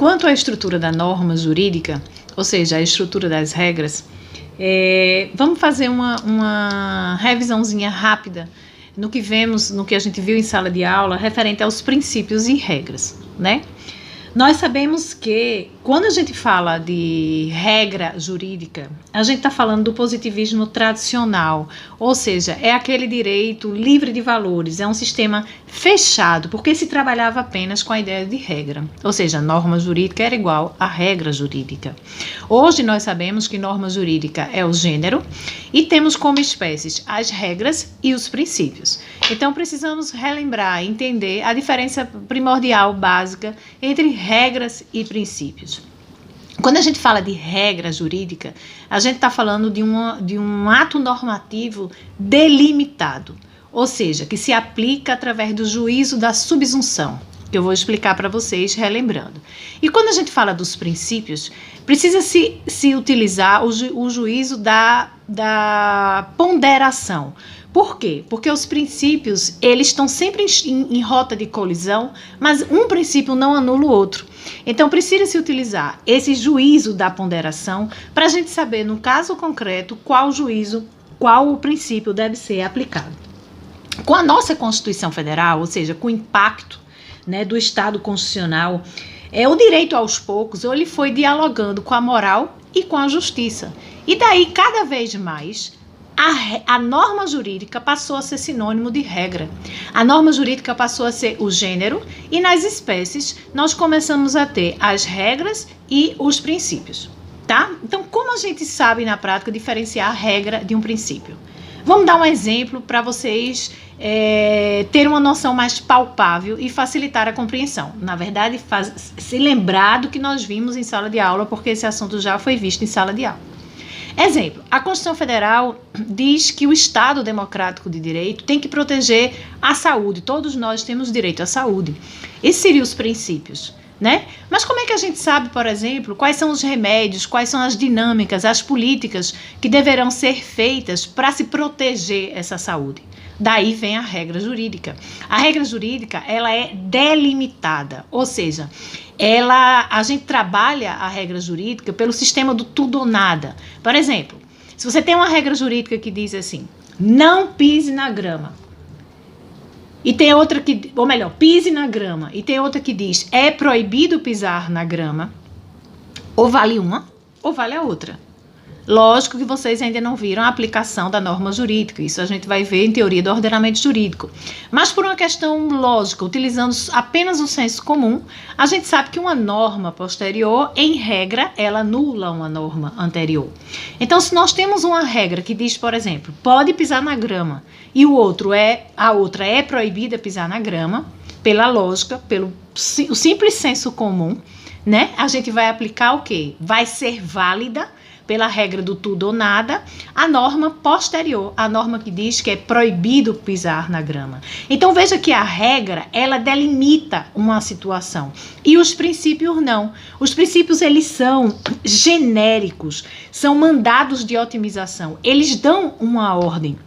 quanto à estrutura da norma jurídica, ou seja, a estrutura das regras, vamos fazer uma revisãozinha rápida no que a gente viu em sala de aula referente aos princípios e regras, né? Nós sabemos que quando a gente fala de regra jurídica, a gente está falando do positivismo tradicional, ou seja, é aquele direito livre de valores, é um sistema fechado, porque se trabalhava apenas com a ideia de regra, ou seja, norma jurídica era igual a regra jurídica. Hoje nós sabemos que norma jurídica é o gênero e temos como espécies as regras e os princípios. Então precisamos relembrar, entender a diferença primordial, básica, entre regras e princípios. Quando a gente fala de regra jurídica, a gente está falando de um ato normativo delimitado, ou seja, que se aplica através do juízo da subsunção, que eu vou explicar para vocês relembrando. E quando a gente fala dos princípios, precisa se utilizar o juízo da ponderação. Por quê? Porque os princípios, eles estão sempre em rota de colisão, mas um princípio não anula o outro. Então, precisa se utilizar esse juízo da ponderação para a gente saber, no caso concreto, qual o princípio deve ser aplicado. Com a nossa Constituição Federal, ou seja, com o impacto, né, do Estado Constitucional, o direito aos poucos, ele foi dialogando com a moral e com a justiça. E daí, cada vez mais, a norma jurídica passou a ser sinônimo de regra. A norma jurídica passou a ser o gênero e nas espécies nós começamos a ter as regras e os princípios, tá? Então, como a gente sabe na prática diferenciar a regra de um princípio? Vamos dar um exemplo para vocês terem uma noção mais palpável e facilitar a compreensão. Na verdade, se lembrar do que nós vimos em sala de aula, porque esse assunto já foi visto em sala de aula. Exemplo, a Constituição Federal diz que o Estado Democrático de Direito tem que proteger a saúde. Todos nós temos direito à saúde. Esses seriam os princípios, né? Mas como é que a gente sabe, por exemplo, quais são os remédios, quais são as dinâmicas, as políticas que deverão ser feitas para se proteger essa saúde? Daí vem a regra jurídica. A regra jurídica, ela é delimitada, ou seja, a gente trabalha a regra jurídica pelo sistema do tudo ou nada. Por exemplo, se você tem uma regra jurídica que diz assim, não pise na grama, e tem outra que, ou melhor, pise na grama, e tem outra que diz, é proibido pisar na grama, ou vale uma, ou vale a outra. Lógico que vocês ainda não viram a aplicação da norma jurídica, isso a gente vai ver em teoria do ordenamento jurídico. Mas por uma questão lógica, utilizando apenas o senso comum, a gente sabe que uma norma posterior, em regra, ela anula uma norma anterior. Então, se nós temos uma regra que diz, por exemplo, pode pisar na grama, e a outra é proibida pisar na grama, pela lógica, pelo o simples senso comum, né? A gente vai aplicar o quê? Vai ser válida pela regra do tudo ou nada, a norma posterior, a norma que diz que é proibido pisar na grama. Então veja que a regra, ela delimita uma situação e os princípios não. Os princípios, eles são genéricos, são mandados de otimização, eles dão uma ordem.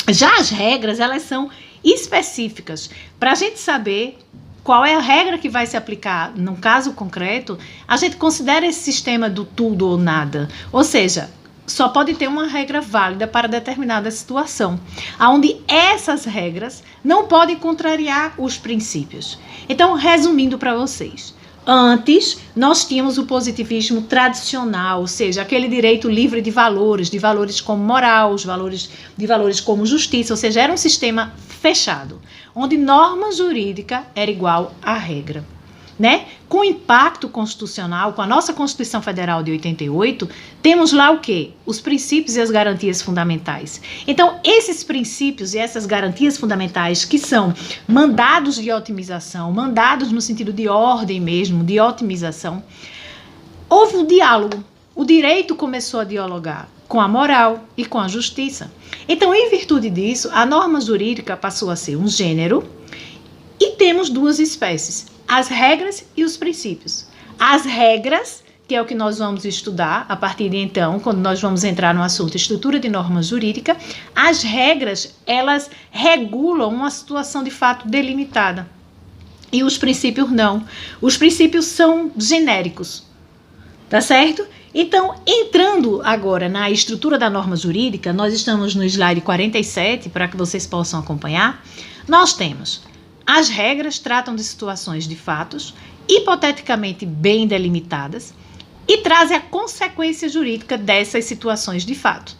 Já as regras, elas são específicas, para a gente saber qual é a regra que vai se aplicar no caso concreto, a gente considera esse sistema do tudo ou nada. Ou seja, só pode ter uma regra válida para determinada situação, onde essas regras não podem contrariar os princípios. Então, resumindo para vocês, antes nós tínhamos o positivismo tradicional, ou seja, aquele direito livre de valores como moral, de valores como justiça, ou seja, era um sistema fechado, onde norma jurídica era igual à regra, né? Com o impacto constitucional, com a nossa Constituição Federal de 88, temos lá o quê? Os princípios e as garantias fundamentais. Então, esses princípios e essas garantias fundamentais que são mandados de otimização, mandados no sentido de ordem mesmo, de otimização, houve um diálogo. O direito começou a dialogar com a moral e com a justiça. Então, em virtude disso, a norma jurídica passou a ser um gênero e temos duas espécies, as regras e os princípios. As regras, que é o que nós vamos estudar a partir de então, quando nós vamos entrar no assunto estrutura de norma jurídica, as regras, elas regulam uma situação de fato delimitada. e os princípios não. Os princípios são genéricos, tá certo? Então, entrando agora na estrutura da norma jurídica, nós estamos no slide 47, para que vocês possam acompanhar. Nós temos as regras tratam de situações de fatos, hipoteticamente bem delimitadas, e trazem a consequência jurídica dessas situações de fato.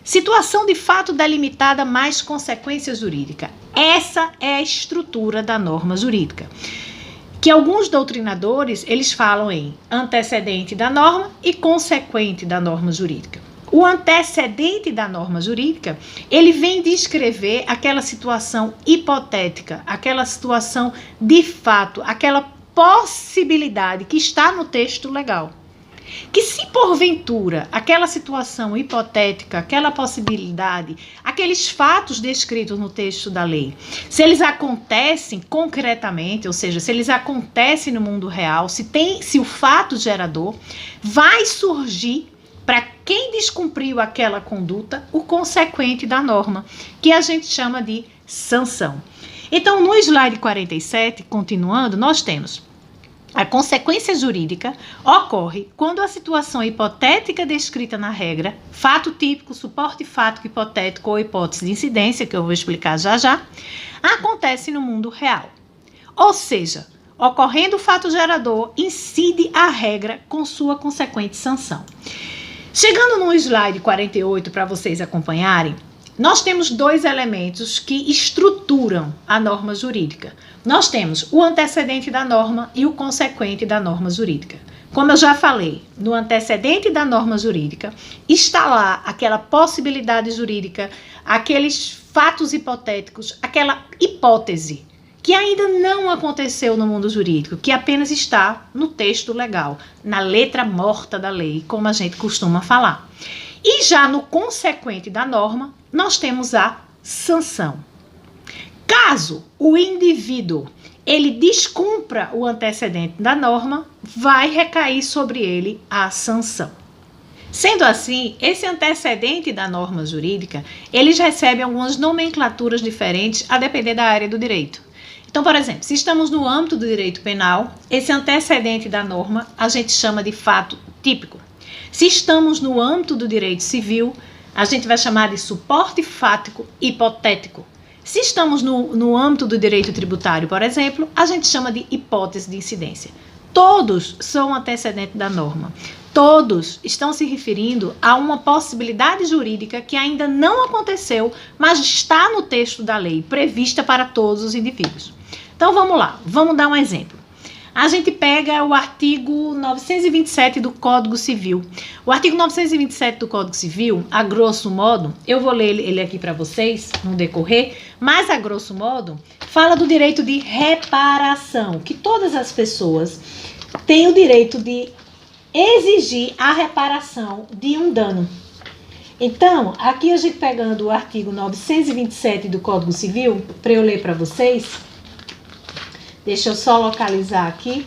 Situação de fato delimitada mais consequência jurídica. Essa é a estrutura da norma jurídica. Que alguns doutrinadores, eles falam em antecedente da norma e consequente da norma jurídica. O antecedente da norma jurídica, ele vem descrever aquela situação hipotética, aquela situação de fato, aquela possibilidade que está no texto legal. Que se porventura aquela situação hipotética, aquela possibilidade, aqueles fatos descritos no texto da lei, se eles acontecem concretamente, ou seja, se eles acontecem no mundo real, se o fato gerador vai surgir para quem descumpriu aquela conduta, o consequente da norma, que a gente chama de sanção. Então, no slide 47, continuando, nós temos a consequência jurídica ocorre quando a situação hipotética descrita na regra, fato típico, suporte fático hipotético ou hipótese de incidência, que eu vou explicar já já, acontece no mundo real. Ou seja, ocorrendo o fato gerador, incide a regra com sua consequente sanção. Chegando no slide 48, para vocês acompanharem, nós temos dois elementos que estruturam a norma jurídica. Nós temos o antecedente da norma e o consequente da norma jurídica. Como eu já falei, no antecedente da norma jurídica está lá aquela possibilidade jurídica, aqueles fatos hipotéticos, aquela hipótese que ainda não aconteceu no mundo jurídico, que apenas está no texto legal, na letra morta da lei, como a gente costuma falar. E já no consequente da norma, nós temos a sanção. Caso o indivíduo ele descumpra o antecedente da norma, vai recair sobre ele a sanção. Sendo assim, esse antecedente da norma jurídica, eles recebem algumas nomenclaturas diferentes a depender da área do direito. Então, por exemplo, se estamos no âmbito do direito penal, esse antecedente da norma a gente chama de fato típico. Se estamos no âmbito do direito civil, a gente vai chamar de suporte fático hipotético. Se estamos no âmbito do direito tributário, por exemplo, a gente chama de hipótese de incidência. Todos são antecedente da norma. Todos estão se referindo a uma possibilidade jurídica que ainda não aconteceu, mas está no texto da lei, prevista para todos os indivíduos. Então vamos lá, vamos dar um exemplo. A gente pega o artigo 927 do Código Civil. O artigo 927 do Código Civil, a grosso modo, eu vou ler ele aqui para vocês no decorrer, mas a grosso modo, fala do direito de reparação, que todas as pessoas têm o direito de exigir a reparação de um dano. Então, aqui a gente pegando o artigo 927 do Código Civil, para eu ler para vocês. Deixa eu só localizar aqui.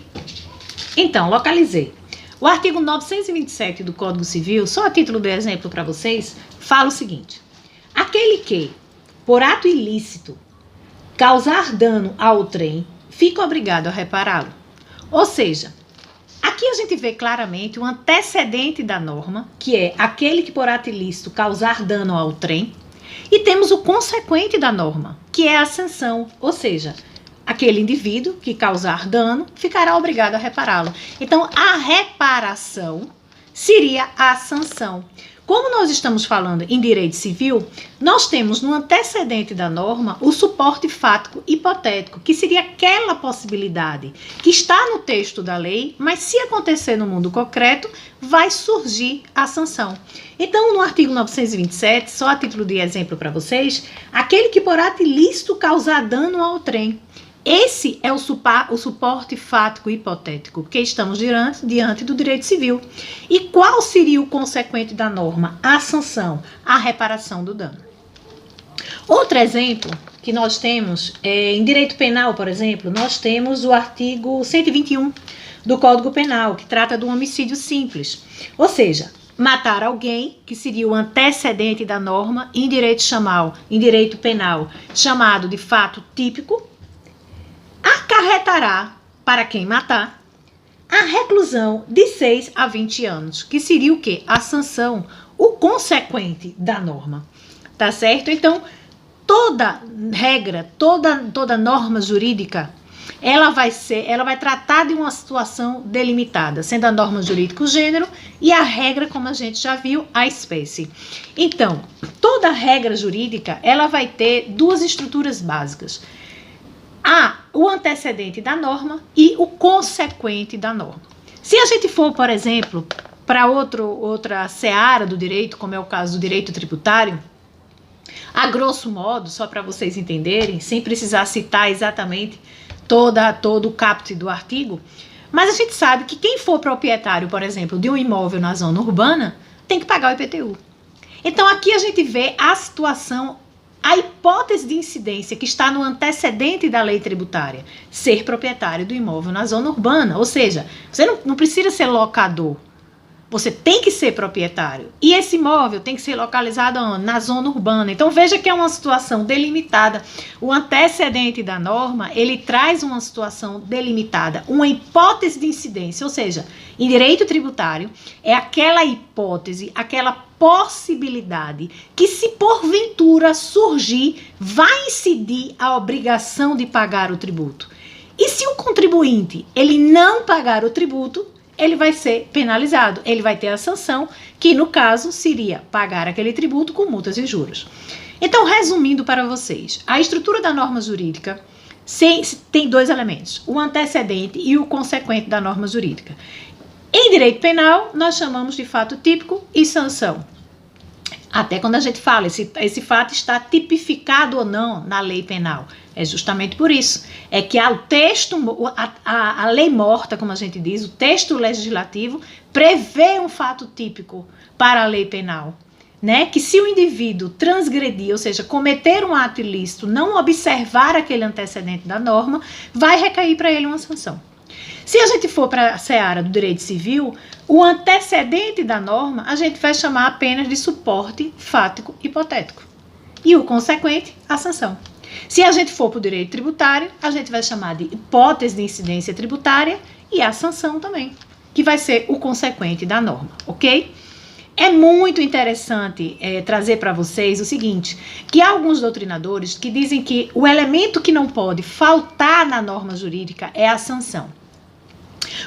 Então, localizei. O artigo 927 do Código Civil, só a título de exemplo para vocês, fala o seguinte: aquele que, por ato ilícito, causar dano ao trem, fica obrigado a repará-lo. Ou seja, aqui a gente vê claramente o antecedente da norma, que é aquele que, por ato ilícito, causar dano ao trem, e temos o consequente da norma, que é a sanção, ou seja, aquele indivíduo que causar dano ficará obrigado a repará-lo. Então, a reparação seria a sanção. Como nós estamos falando em direito civil, nós temos no antecedente da norma o suporte fático hipotético, que seria aquela possibilidade que está no texto da lei, mas se acontecer no mundo concreto, vai surgir a sanção. Então, no artigo 927, só a título de exemplo para vocês, aquele que por ato ilícito causar dano ao trem. Esse é o suporte fático hipotético que estamos diante do direito civil. E qual seria o consequente da norma? A sanção, a reparação do dano. Outro exemplo que nós temos, em direito penal, por exemplo, nós temos o artigo 121 do Código Penal, que trata do homicídio simples. Ou seja, matar alguém, que seria o antecedente da norma, em direito penal, chamado de fato típico, acarretará, para quem matar, a reclusão de 6 a 20 anos, que seria o quê? A sanção, o consequente da norma, tá certo? Então, toda regra, toda norma jurídica, ela vai tratar de uma situação delimitada, sendo a norma jurídica o gênero e a regra, como a gente já viu, a espécie. Então, toda regra jurídica, ela vai ter duas estruturas básicas. O antecedente da norma e o consequente da norma. Se a gente for, por exemplo, para outra seara do direito, como é o caso do direito tributário, a grosso modo, só para vocês entenderem, sem precisar citar exatamente todo o caput do artigo, mas a gente sabe que quem for proprietário, por exemplo, de um imóvel na zona urbana, tem que pagar o IPTU. Então aqui a gente vê a situação, a hipótese de incidência que está no antecedente da lei tributária, ser proprietário do imóvel na zona urbana, ou seja, você não precisa ser locador, você tem que ser proprietário. E esse imóvel tem que ser localizado na zona urbana. Então veja que é uma situação delimitada. O antecedente da norma, ele traz uma situação delimitada, uma hipótese de incidência, ou seja, em direito tributário, é aquela hipótese, aquela possibilidade que, se porventura surgir, vai incidir a obrigação de pagar o tributo. E se o contribuinte ele não pagar o tributo, ele vai ser penalizado, ele vai ter a sanção, que no caso seria pagar aquele tributo com multas e juros. Então, resumindo para vocês, a estrutura da norma jurídica tem dois elementos, o antecedente e o consequente da norma jurídica. Em direito penal, nós chamamos de fato típico e sanção. Até quando a gente fala, esse fato está tipificado ou não na lei penal. É justamente por isso. É que o texto, a lei morta, como a gente diz, o texto legislativo prevê um fato típico para a lei penal, né? Que se o indivíduo transgredir, ou seja, cometer um ato ilícito, não observar aquele antecedente da norma, vai recair para ele uma sanção. Se a gente for para a seara do direito civil, o antecedente da norma a gente vai chamar apenas de suporte fático hipotético. E o consequente, a sanção. Se a gente for para o direito tributário, a gente vai chamar de hipótese de incidência tributária e a sanção também, que vai ser o consequente da norma, ok? É muito interessante trazer para vocês o seguinte, que há alguns doutrinadores que dizem que o elemento que não pode faltar na norma jurídica é a sanção.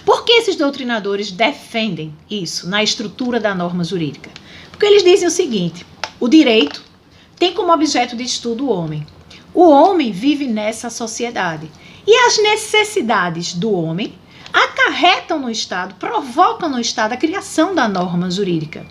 Por que esses doutrinadores defendem isso na estrutura da norma jurídica? Porque eles dizem o seguinte, o direito tem como objeto de estudo o homem. O homem vive nessa sociedade e as necessidades do homem acarretam no Estado, provocam no Estado a criação da norma jurídica.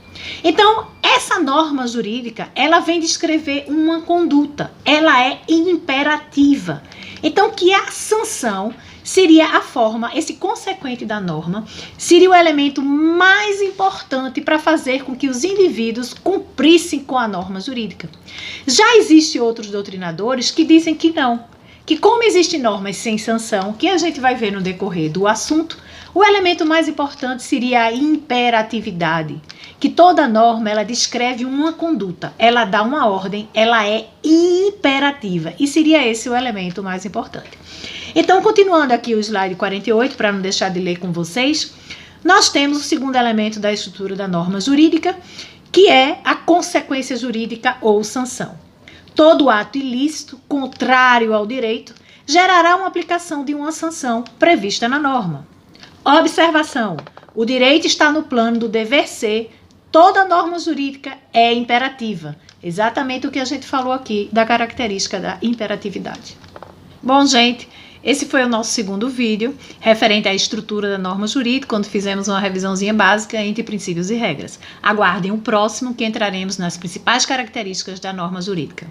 Então, essa norma jurídica, ela vem descrever uma conduta, ela é imperativa. Então, que a sanção seria a forma, esse consequente da norma, seria o elemento mais importante para fazer com que os indivíduos cumprissem com a norma jurídica. Já existem outros doutrinadores que dizem que não, que como existem normas sem sanção, que a gente vai ver no decorrer do assunto, o elemento mais importante seria a imperatividade, que toda norma ela descreve uma conduta, ela dá uma ordem, ela é imperativa, e seria esse o elemento mais importante. Então, continuando aqui o slide 48, para não deixar de ler com vocês, nós temos o segundo elemento da estrutura da norma jurídica, que é a consequência jurídica ou sanção. Todo ato ilícito, contrário ao direito, gerará uma aplicação de uma sanção prevista na norma. Observação: o direito está no plano do dever ser, toda norma jurídica é imperativa. Exatamente o que a gente falou aqui da característica da imperatividade. Bom, gente, esse foi o nosso segundo vídeo, referente à estrutura da norma jurídica, quando fizemos uma revisãozinha básica entre princípios e regras. Aguardem o próximo, que entraremos nas principais características da norma jurídica.